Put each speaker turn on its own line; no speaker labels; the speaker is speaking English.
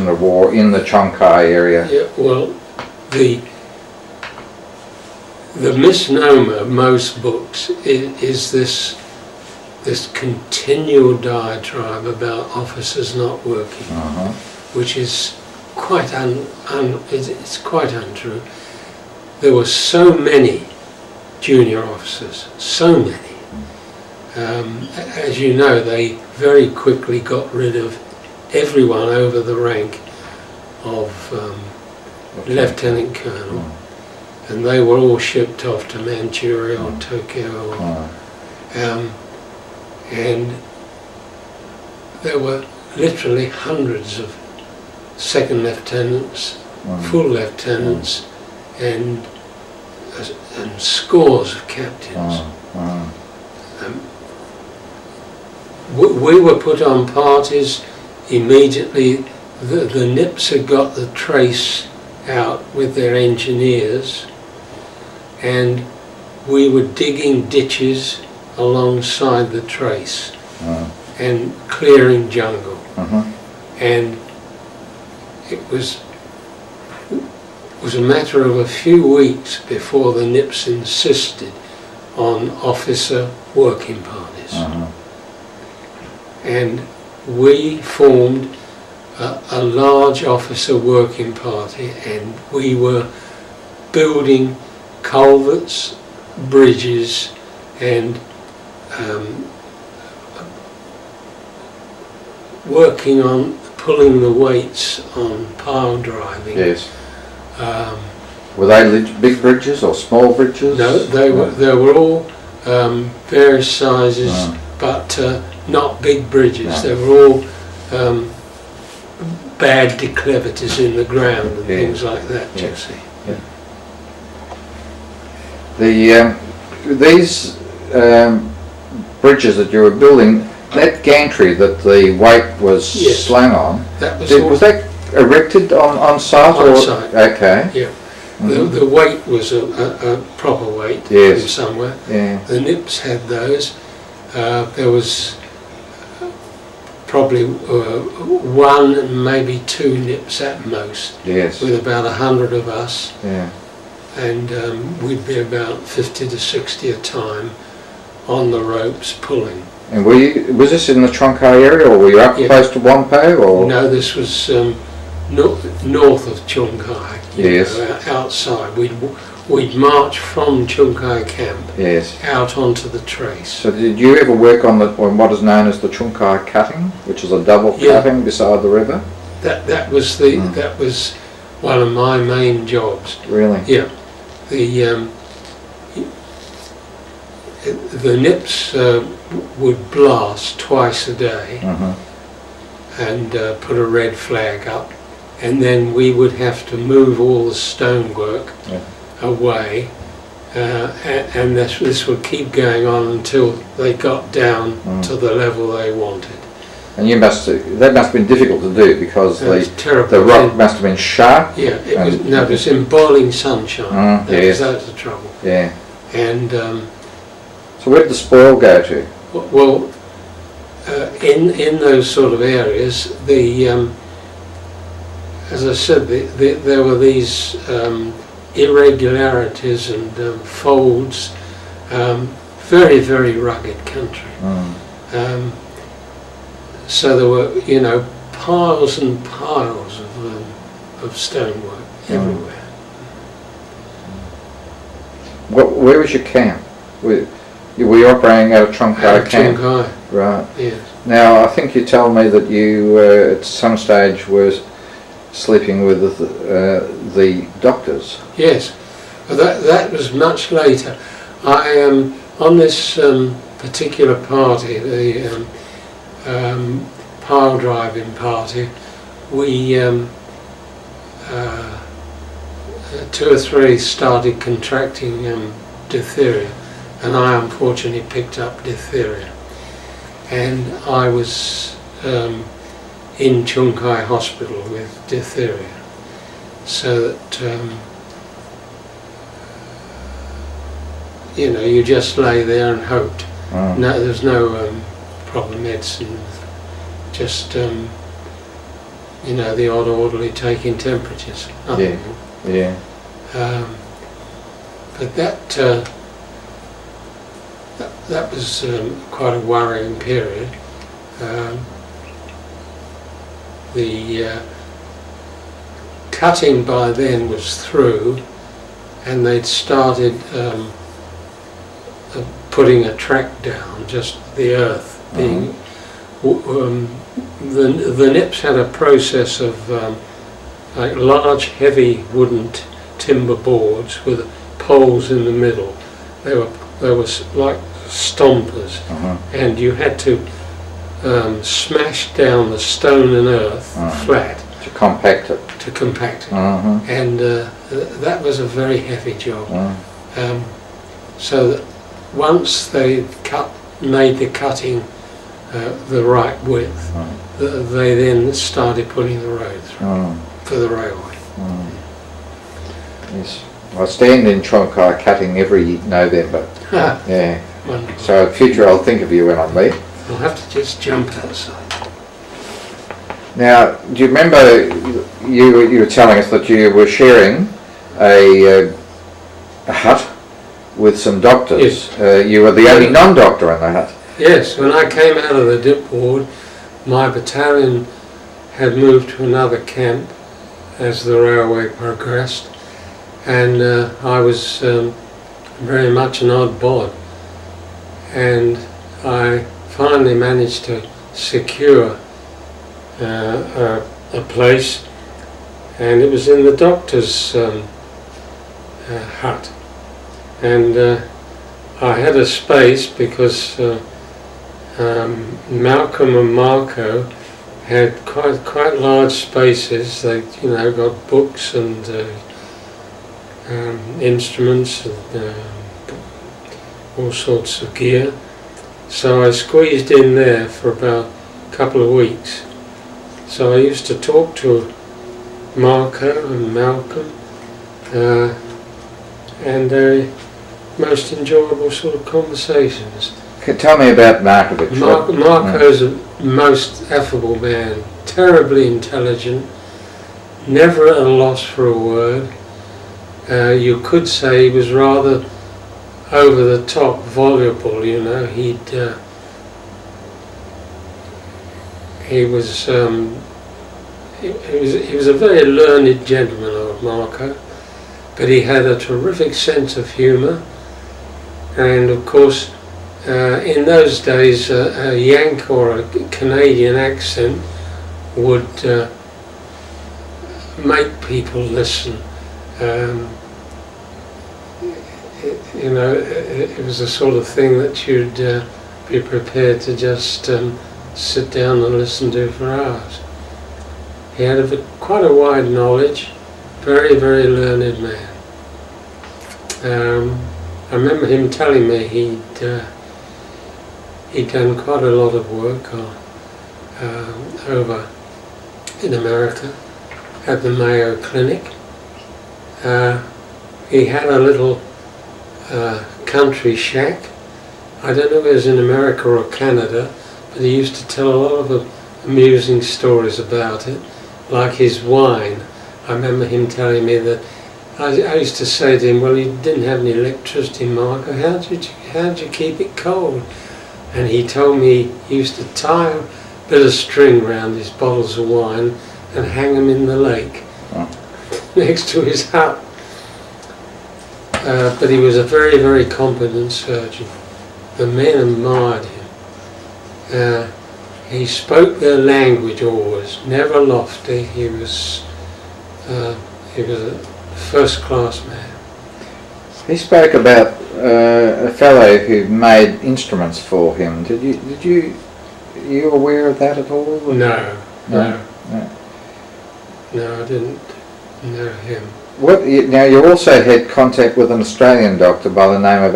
in the war in the Chongkai area.
Yeah, well, the misnomer of most books is this continual diatribe about officers not working, which is quite it's quite untrue. There were so many junior officers, so many. As you know, they very quickly got rid of everyone over the rank of Lieutenant Colonel, and they were all shipped off to Manchuria or Tokyo. And there were literally hundreds of second lieutenants, full lieutenants, and scores of captains. We were put on parties immediately. The Nips had got the trace out with their engineers, and we were digging ditches alongside the trace and clearing jungle. And it was a matter of a few weeks before the Nips insisted on officer working parties. And we formed a large officer working party, and we were building culverts, bridges, and working on pulling the weights on pile driving.
Yes. Were they big bridges or small bridges?
No, they were all various sizes, but not big bridges. They were all bad declivities in the ground and things like that, Jesse.
These bridges that you were building, that gantry that the weight was slung on, was that erected on site?
On site.
Okay.
Yeah. The weight was a proper weight from somewhere. The Nips had those. There was probably one, maybe two Nips at most, with about 100 of us. And we'd be about 50 to 60 a time on the ropes pulling.
And was this in the Chongkai area, or were you up close to Wampo? Or?
No, this was north of Chongkai. You know, outside. We'd march from Chongkai camp out onto the trace.
So did you ever work on what is known as the Chongkai cutting, which is a double cutting beside the river?
That was that was one of my main jobs.
Really?
Yeah. The Nips would blast twice a day and put a red flag up, and then we would have to move all the stonework away, and this would keep going on until they got down to the level they wanted.
And that must have been difficult to do, because the rock must have been sharp.
Yeah, it was in boiling sunshine. That was the trouble.
Yeah.
And
so where did the spoil go to?
Well, in those sort of areas, as I said, there were these irregularities and folds. Very, very rugged country. So there were, piles and piles of stonework everywhere.
Where was your camp? Were you operating out of Chongkai camp?
Chongkai.
Right.
Yes.
Now, I think you told me that you, at some stage, were sleeping with the doctors.
Yes. Well, that was much later. I on this particular party, the pile driving party, we 2 or 3 started contracting diphtheria, and I unfortunately picked up diphtheria, and I was in Chongkai hospital with diphtheria, so that you just lay there and hoped. There's no proper medicine, just you know, the odd orderly taking temperatures.
Yeah, yeah.
But that was quite a worrying period. The cutting by then was through, and they'd started putting a track down, just the earth being. The nips had a process of like large, heavy wooden timber boards with poles in the middle. They were like stompers, and you had to smash down the stone and earth flat
to compact it.
And that was a very heavy job. So that once they made the cutting the right width, they then started putting the road through for the railway.
Yes, I stand in Tronkai cutting every November. Yeah.
Wonderful.
So in future I'll think of you when I'm there.
I'll have to just jump outside.
Now, do you remember you were telling us that you were sharing a hut with some doctors?
Yes.
You were the only non-doctor in the hut.
Yes, when I came out of the dip ward, my battalion had moved to another camp as the railway progressed, and I was very much an odd bod, and I finally managed to secure a place, and it was in the doctor's hut, and I had a space because Malcolm and Marco had quite large spaces. They, you know, got books and instruments and all sorts of gear. So I squeezed in there for about a couple of weeks. So I used to talk to Marco and Malcolm, and most enjoyable sort of conversations.
Tell me about Markovic.
Marco's a most affable man, terribly intelligent, never at a loss for a word. You could say he was rather over the top voluble, you know. He was a very learned gentleman, old Marco, but he had a terrific sense of humour, and of course in those days a Yank or a Canadian accent would make people listen. You know, it was the sort of thing that you'd be prepared to just sit down and listen to for hours. He had quite a wide knowledge, very, very learned man. I remember him telling me he'd done quite a lot of work over in America at the Mayo Clinic. He had a little country shack. I don't know if it was in America or Canada, but he used to tell a lot of amusing stories about it, like his wine. I remember him telling me that I used to say to him, well, you didn't have any electricity, Marco, how'd you keep it cold? And he told me he used to tie a bit of string around his bottles of wine and hang them in the lake next to his hut. But he was a very, very competent surgeon. The men admired him. He spoke their language always, never lofty. He was a first-class man.
He spoke about a fellow who made instruments for him. Are you aware of that at all?
No, I didn't know him.
Now you also had contact with an Australian doctor by the name of